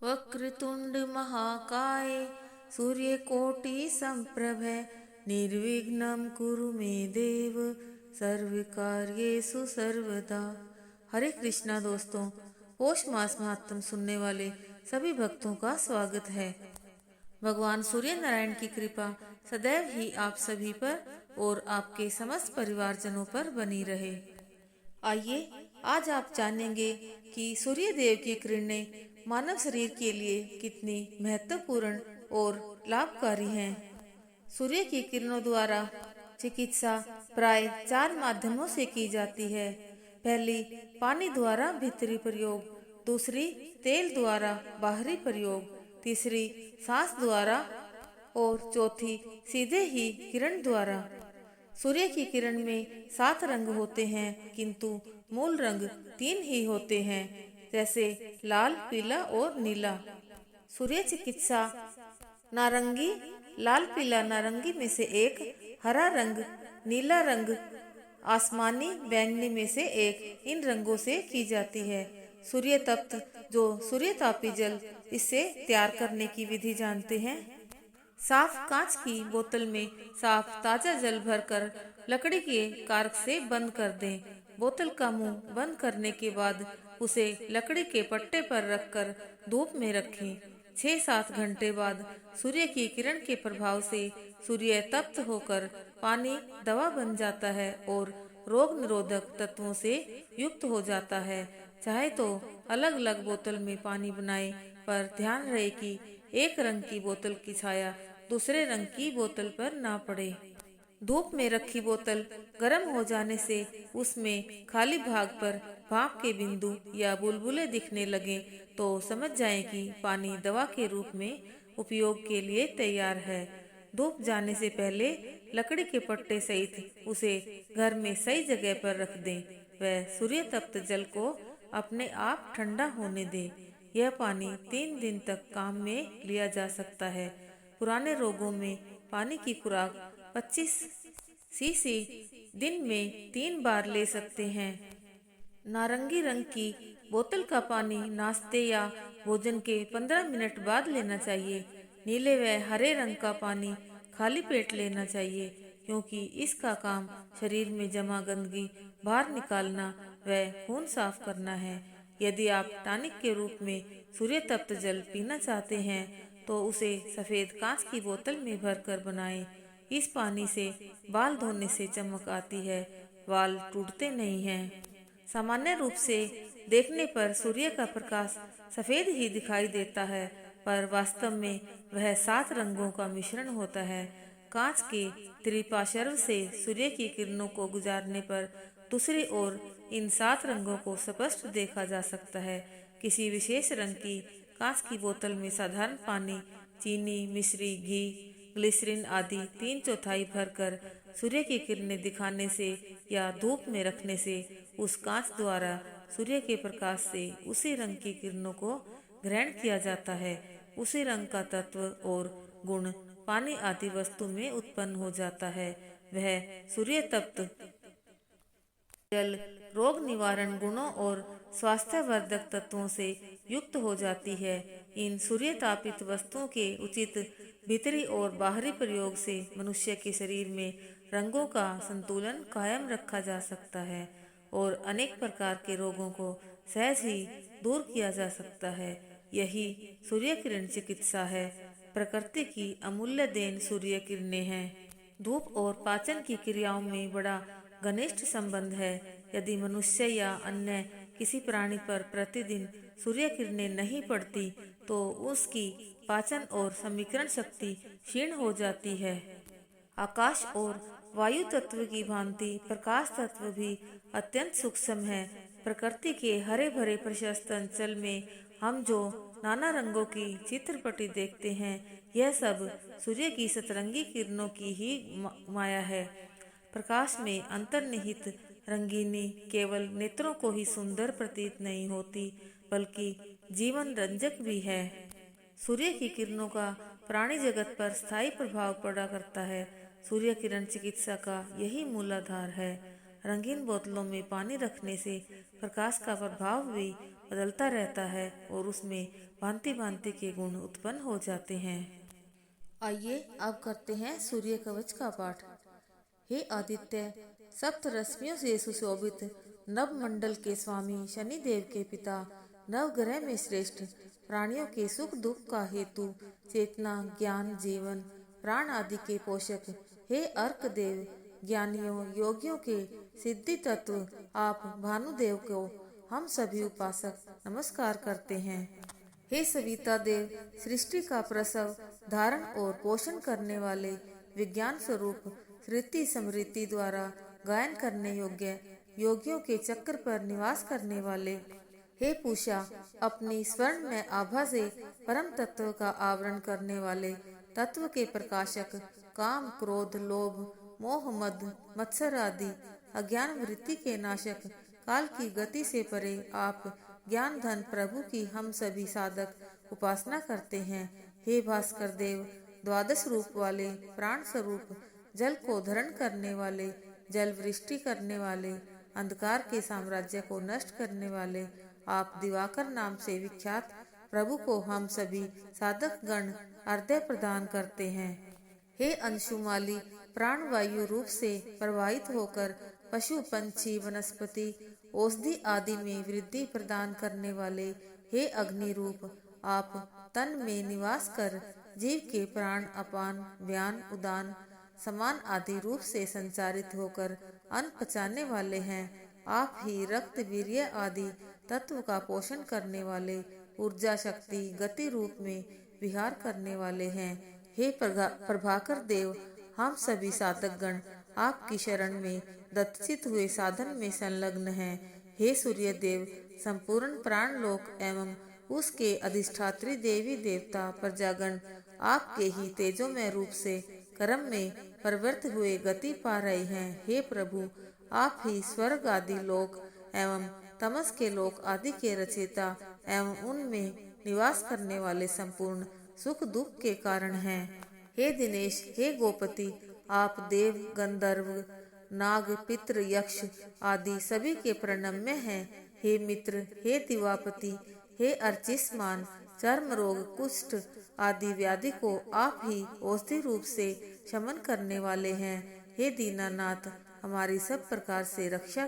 वक्रतुंड महाकाय सूर्यकोटि संप्रभ निर्विघ्नं कुरु मे देव सर्वकार्येषु सर्वदा। हरे कृष्णा दोस्तों, पौष मास महात्म सुनने वाले सभी भक्तों का स्वागत है। भगवान सूर्य नारायण की कृपा सदैव ही आप सभी पर और आपके समस्त परिवारजनों पर बनी रहे। आइए आज आप जानेंगे कि सूर्य देव की किरणें मानव शरीर के लिए कितनी महत्वपूर्ण और लाभकारी हैं। सूर्य की किरणों द्वारा चिकित्सा प्राय 4 माध्यमों से की जाती है। पहली पानी द्वारा भीतरी प्रयोग, दूसरी तेल द्वारा बाहरी प्रयोग, तीसरी सांस द्वारा और चौथी सीधे ही किरण द्वारा। सूर्य की किरण में 7 रंग होते हैं, किंतु मूल रंग 3 ही होते हैं, जैसे लाल, पीला और नीला। सूर्य चिकित्सा नारंगी, लाल, पीला, नारंगी में से एक, हरा रंग, नीला रंग, आसमानी, बैंगनी में से एक, इन रंगों से की जाती है। सूर्य तप्त जो सूर्य तापी जल, इससे तैयार करने की विधि जानते हैं। साफ कांच की बोतल में साफ ताजा जल भरकर लकड़ी के कार्क से बंद कर दें। बोतल का मुंह बंद करने के बाद उसे लकड़ी के पट्टे पर रखकर धूप में रखें। 6-7 घंटे बाद सूर्य की किरण के प्रभाव से सूर्य तप्त होकर पानी दवा बन जाता है और रोग निरोधक तत्वों से युक्त हो जाता है। चाहे तो अलग अलग बोतल में पानी बनाएं, पर ध्यान रहे कि एक रंग की बोतल की छाया दूसरे रंग की बोतल पर ना पड़े। धूप में रखी बोतल गर्म हो जाने से उसमें खाली भाग पर भाप के बिंदु या बुलबुले दिखने लगे तो समझ जाएं कि पानी दवा के रूप में उपयोग के लिए तैयार है। धूप जाने से पहले लकड़ी के पट्टे सहित उसे घर में सही जगह पर रख दें। वह सूर्य तप्त जल को अपने आप ठंडा होने दें। यह पानी 3 दिन तक काम में लिया जा सकता है। पुराने रोगों में पानी की खुराक 25 सीसी दिन में 3 बार ले सकते हैं। नारंगी रंग की बोतल का पानी नाश्ते या भोजन के 15 मिनट बाद लेना चाहिए। नीले व हरे रंग का पानी खाली पेट लेना चाहिए, क्योंकि इसका काम शरीर में जमा गंदगी बाहर निकालना व खून साफ करना है। यदि आप टॉनिक के रूप में सूर्य तप्त जल पीना चाहते हैं तो उसे सफेद कांच की बोतल में भरकर बनाएं। इस पानी से बाल धोने से चमक आती है, बाल टूटते नहीं हैं। सामान्य रूप से देखने पर सूर्य का प्रकाश सफेद ही दिखाई देता है, पर वास्तव में वह 7 रंगों का मिश्रण होता है। कांच के त्रिपार्श्व से सूर्य की किरणों को गुजारने पर दूसरी ओर इन 7 रंगों को स्पष्ट देखा जा सकता है। किसी विशेष रंग की कांच की बोतल में साधारण पानी, चीनी, मिश्री, घी, ग्लिसरीन आदि 3/4 भरकर सूर्य की किरणें दिखाने से या धूप में रखने से उस कांच द्वारा सूर्य के प्रकाश से उसी रंग की किरणों को ग्रहण किया जाता है। उसी रंग का तत्व और गुण पानी आदि वस्तु में उत्पन्न हो जाता है। वह सूर्य तप्त जल रोग निवारण गुणों और स्वास्थ्यवर्धक तत्वों से युक्त हो जाती है। इन सूर्य तापित वस्तुओं के उचित भीतरी और बाहरी प्रयोग से मनुष्य के शरीर में रंगों का संतुलन कायम रखा जा सकता है और अनेक प्रकार के रोगों को सहज ही दूर किया जा सकता है। यही सूर्य किरण चिकित्सा है। प्रकृति की अमूल्य देन सूर्य किरणें हैं। धूप और पाचन की क्रियाओं में बड़ा घनिष्ठ संबंध है। यदि मनुष्य या अन्य किसी प्राणी पर प्रतिदिन सूर्य किरणें नहीं पड़ती तो उसकी पाचन और समीकरण शक्ति क्षीण हो जाती है। आकाश और वायु तत्व की भांति प्रकाश तत्व भी अत्यंत सूक्ष्म है। प्रकृति के हरे भरे प्रशस्त अंचल में हम जो नाना रंगों की चित्रपटी देखते हैं, यह सब सूर्य की सतरंगी किरणों की ही माया है। प्रकाश में अंतर्निहित रंगीनी केवल नेत्रों को ही सुंदर प्रतीत नहीं होती, बल्कि जीवन रंजक भी है। सूर्य की किरणों का प्राणी जगत पर स्थायी प्रभाव पड़ा करता है। सूर्य किरण चिकित्सा का यही मूलाधार है। रंगीन बोतलों में पानी रखने से प्रकाश का प्रभाव भी बदलता रहता है और उसमें भांति भांति के गुण उत्पन्न हो जाते हैं। आइए अब करते हैं सूर्य कवच का पाठ। हे आदित्य, सप्त रश्मियों से सुशोभित नव मंडल के स्वामी शनि देव के पिता, नव ग्रह में श्रेष्ठ, प्राणियों के सुख दुख का हेतु, चेतना ज्ञान जीवन प्राण आदि के पोषक, हे अर्क देव, ज्ञानियों योगियों के सिद्धि तत्व आप भानुदेव को हम सभी उपासक नमस्कार करते हैं। हे सविता देव, सृष्टि का प्रसव धारण और पोषण करने वाले, विज्ञान स्वरूप स्मृति समृद्धि द्वारा गायन करने योग्य, योगियों के चक्र पर निवास करने वाले, हे पूषा, अपनी स्वर्ण में आभा से परम तत्व का आवरण करने वाले, तत्व के प्रकाशक, काम क्रोध लोभ मोह मद मत्सर आदि अज्ञान वृत्ति के नाशक, काल की गति से परे आप ज्ञान धन प्रभु की हम सभी साधक उपासना करते हैं। हे भास्कर देव, द्वादश रूप वाले, प्राण स्वरूप, जल को धारण करने वाले, जल वृष्टि करने वाले, अंधकार के साम्राज्य को नष्ट करने वाले, आप दिवाकर नाम से विख्यात प्रभु को हम सभी साधक गण अर्घ्य प्रदान करते हैं। हे अंशुमाली, प्राण वायु रूप से प्रवाहित होकर पशु पंछी वनस्पति औषधि आदि में वृद्धि प्रदान करने वाले, हे अग्नि रूप, आप तन में निवास कर जीव के प्राण अपान व्यान उदान समान आदि रूप से संचारित होकर अन्न पचाने वाले हैं। आप ही रक्त वीर्य आदि तत्व का पोषण करने वाले, ऊर्जा शक्ति गति रूप में विहार करने वाले हैं। हे प्रभाकर देव, हम सभी साधक गण आपकी शरण में दत्तचित हुए साधन में संलग्न हैं। हे सूर्य देव, संपूर्ण प्राण लोक एवं उसके अधिष्ठात्री देवी देवता प्रजागण आपके ही तेजोमय रूप से कर्म में प्रवृत्त हुए गति पा रहे हैं। हे प्रभु, आप ही स्वर्ग आदि लोक एवं तमस के लोक आदि के रचयिता एवं उनमें निवास करने वाले संपूर्ण सुख दुख के कारण हैं। हे दिनेश, हे गोपति, आप देव गंधर्व नाग पितृ यक्ष आदि सभी के प्रणम्य हैं। हे मित्र, हे दिवापति, हे अर्चिष्मान, चर्म रोग कुष्ठ आदि व्याधि को आप ही औषधि रूप से शमन करने वाले हैं। हे दीनानाथ, हमारी सब प्रकार से रक्षा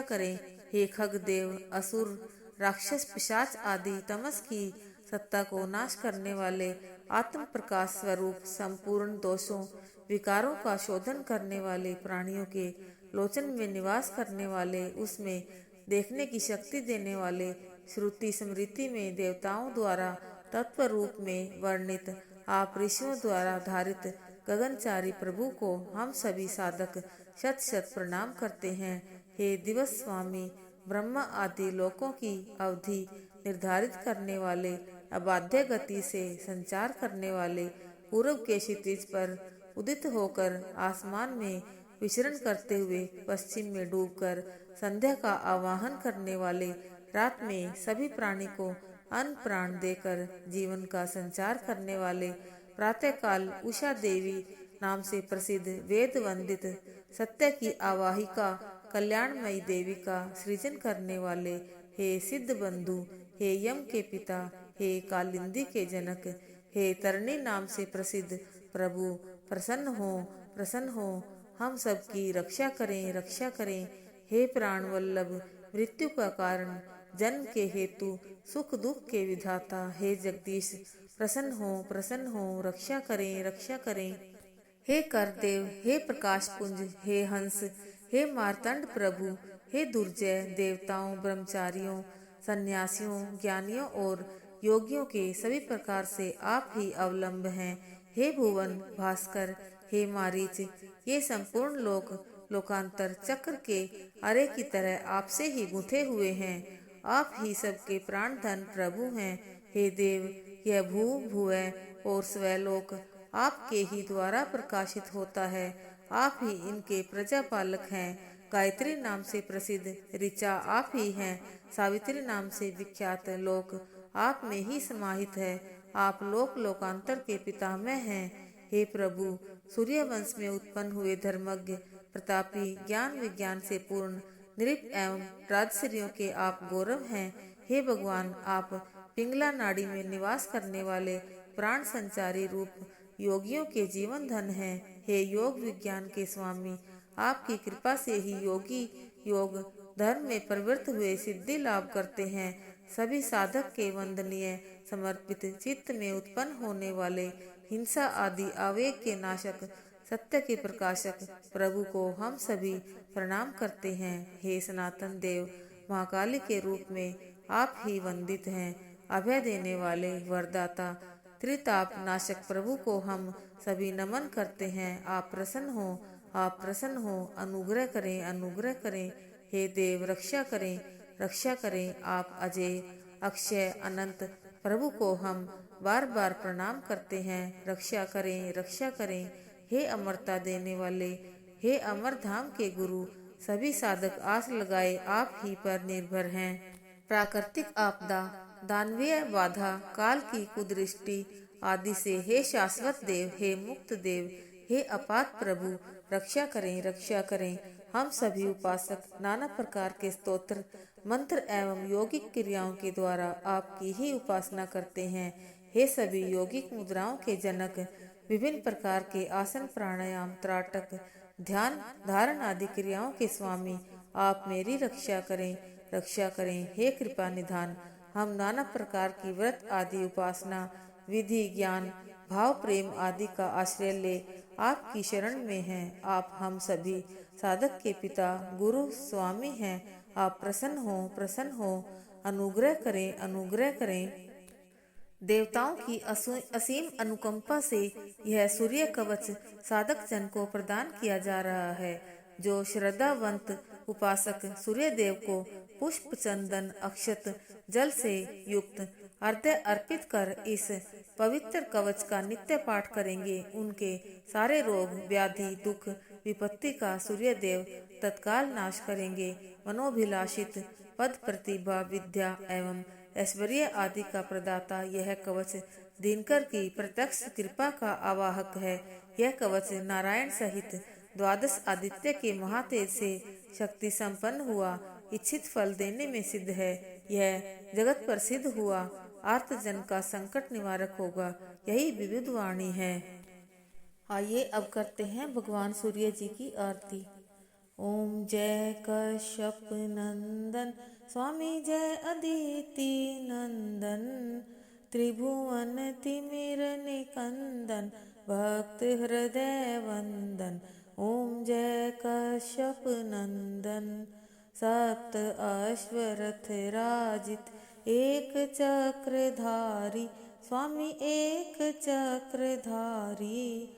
करें। हे खगदेव, असुर राक्षस पिशाच आदि तमस की सत्ता को नाश करने वाले, आत्म प्रकाश स्वरूप संपूर्ण दोषों विकारों का शोधन करने वाले, प्राणियों के लोचन में निवास करने वाले, उसमें देखने की शक्ति देने वाले, श्रुति स्मृति में देवताओं द्वारा तत्व रूप में वर्णित, आप ऋषियों द्वारा धारित गगनचारी प्रभु को हम सभी साधक शत शत प्रणाम करते हैं। हे दिवस स्वामी, ब्रह्मा आदि लोकों की अवधि निर्धारित करने वाले, अबाध्य गति से संचार करने वाले, पूर्व के क्षितिज पर उदित होकर आसमान में विचरण करते हुए पश्चिम में डूबकर संध्या का आवाहन करने वाले, रात में सभी प्राणी को अन्न प्राण देकर जीवन का संचार करने वाले, प्रातः काल उषा देवी नाम से प्रसिद्ध वेद वंदित सत्य की आवाहिका कल्याणमयी देवी का सृजन करने वाले, हे सिद्ध बंधु, हे यम के पिता, हे कालिंदी के जनक, हे तरणी नाम से प्रसिद्ध प्रभु, प्रसन्न हो, हम सबकी रक्षा करें। हे प्राण वल्लभ, मृत्यु का कारण, जन्म के हेतु, सुख दुख के विधाता, हे जगदीश, प्रसन्न हो, रक्षा करें। हे करदेव, हे प्रकाश पुंज, हे हंस, हे मार्तंड प्रभु, हे दुर्जय, देवताओं ब्रह्मचारियों सन्यासियों ज्ञानियों और योगियों के सभी प्रकार से आप ही अवलंब हैं। हे भुवन भास्कर, हे मारीच, ये संपूर्ण लोकांतर चक्र के अरे की तरह आपसे ही गुंथे हुए हैं। आप ही सबके प्राण धन प्रभु हैं। हे देव, यह भुवः और स्वलोक आपके ही द्वारा प्रकाशित होता है। आप ही इनके प्रजापालक हैं। गायत्री नाम से प्रसिद्ध ऋचा आप ही हैं। सावित्री नाम से विख्यात लोक आप में ही समाहित है। आप लोकांतर के पितामह हैं। हे प्रभु, सूर्य वंश में उत्पन्न हुए धर्मज्ञ प्रतापी ज्ञान विज्ञान से पूर्ण नृप एवं राजश्रियों के आप गौरव हैं। हे भगवान, आप पिंगला नाड़ी में निवास करने वाले प्राण संचारी रूप योगियों के जीवन धन हैं। हे योग विज्ञान के स्वामी, आपकी कृपा से ही योगी योग धर्म में प्रवृत्त हुए सिद्धि लाभ करते हैं। सभी साधक के वंदनीय समर्पित चित्त में उत्पन्न होने वाले हिंसा आदि आवेग के नाशक, सत्य के प्रकाशक प्रभु को हम सभी प्रणाम करते हैं। हे सनातन देव, महाकाली के रूप में आप ही वंदित हैं। अभय देने वाले वरदाता त्रिताप नाशक प्रभु को हम सभी नमन करते हैं। आप प्रसन्न हो, आप प्रसन्न हो, अनुग्रह करें, अनुग्रह करें। हे देव, रक्षा करें, रक्षा करें। आप अजय, अक्षय, अनंत प्रभु को हम बार बार प्रणाम करते हैं। रक्षा करें, रक्षा करें। हे अमरता देने वाले, हे अमर धाम के गुरु, सभी साधक आस लगाए आप ही पर निर्भर हैं। प्राकृतिक आपदा, दानवीय बाधा, काल की कुदृष्टि आदि से हे शाश्वत देव, हे मुक्त देव, हे अपात प्रभु, रक्षा करें, रक्षा करें। हम सभी उपासक नाना प्रकार के स्तोत्र, मंत्र एवं योगिक क्रियाओं के द्वारा आपकी ही उपासना करते हैं। हे सभी योगिक मुद्राओं के जनक, विभिन्न प्रकार के आसन, प्राणायाम, त्राटक, ध्यान, धारण आदि क्रियाओं के स्वामी, आप मेरी रक्षा करें, रक्षा करें। हे कृपा निधान, हम नाना प्रकार की व्रत आदि उपासना विधि, ज्ञान, भाव, प्रेम आदि का आश्रय ले आपकी शरण में हैं। आप हम सभी साधक के पिता, गुरु, स्वामी हैं। आप प्रसन्न हो, प्रसन्न हो, अनुग्रह करें, अनुग्रह करें। देवताओं की असीम अनुकंपा से यह सूर्य कवच साधक जन को प्रदान किया जा रहा है। जो श्रद्धावंत उपासक सूर्य देव को पुष्प, चंदन, अक्षत, जल से युक्त अर्घ्य अर्पित कर इस पवित्र कवच का नित्य पाठ करेंगे, उनके सारे रोग, व्याधि, दुख, विपत्ति का सूर्य देव तत्काल नाश करेंगे। मनोभिलाषित पद, प्रतिभा, विद्या एवं ऐश्वर्य आदि का प्रदाता यह कवच दिनकर की प्रत्यक्ष कृपा का आवाहक है। यह कवच नारायण सहित द्वादश आदित्य के महातेज से शक्ति संपन्न हुआ, इच्छित फल देने में सिद्ध है। यह जगत प्रसिद्ध हुआ, आर्तजन का संकट निवारक होगा, यही विविध वाणी है। आइए अब करते हैं भगवान सूर्य जी की आरती। ओम जय कश्यप नंदन स्वामी, जय अदिति नंदन, त्रिभुवन तिमिर निकंदन, भक्त हृदय वंदन। ओम जय कश्यप नंदन, सप्त अश्वरथ राजित, एक चक्रधारी स्वामी, एक चक्रधारी,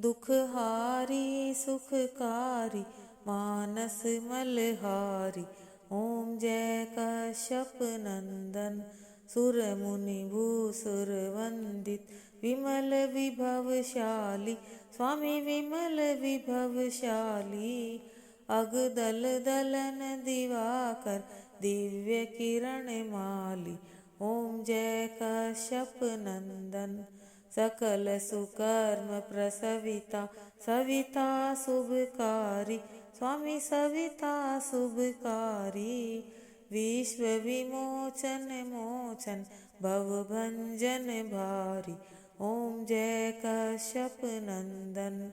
दुखहारी सुखकारी, मानस मलहारी। ओम जय कश्यप नंदन, सुर मुनि भूसुर वंदित, विमल विभवशाली स्वामी, विमल विभवशाली, अग दल दलन दिवाकर, दिव्य किरण माली। ओम जय कश्यप नंदन, सकल सुकर्म प्रसविता, सविता शुभकारी स्वामी, सविता शुभकारी, विश्व विमोचन मोचन, भवभंजन भारी। ओम जय कश्यप नंदन,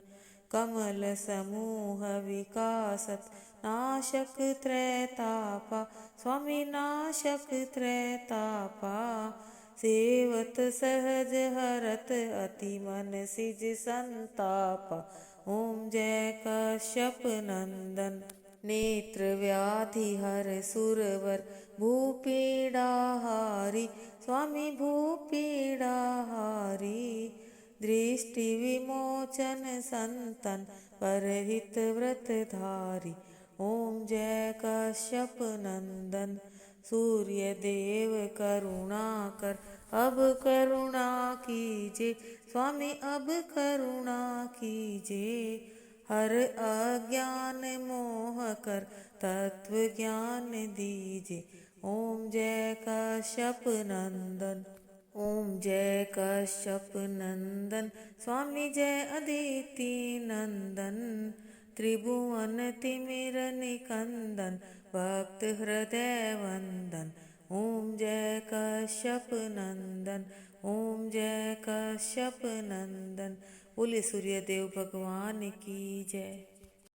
कमल समूह विकासत, नाशक त्रैतापा स्वामी, नाशक त्रैतापा, सेवत सहज हरत, अति मन सिज संतापा। ओम जय कश्यप नंदन, नेत्र व्याधि हर सुरवर, भूपीड़ाहारी स्वामी, भूपीड़ाहारी, दृष्टि विमोचन संतन, परहित व्रतधारी। ओम जय कश्यप नंदन, सूर्य देव करुणा कर, अब करुणा कीजे स्वामी, अब करुणा कीजे, हर अज्ञान मोह कर, तत्व ज्ञान दीजे। ओम जय कश्यप नंदन, ओम जय कश्यप नंदन स्वामी, जय अदिति नंदन, त्रिभुवन तिमिर निकंदन, भक्त हृदय वंदन। ओम जय कश्यप नंदन, ओम जय कश्यप नंदन। बोले सूर्य देव भगवान की जय।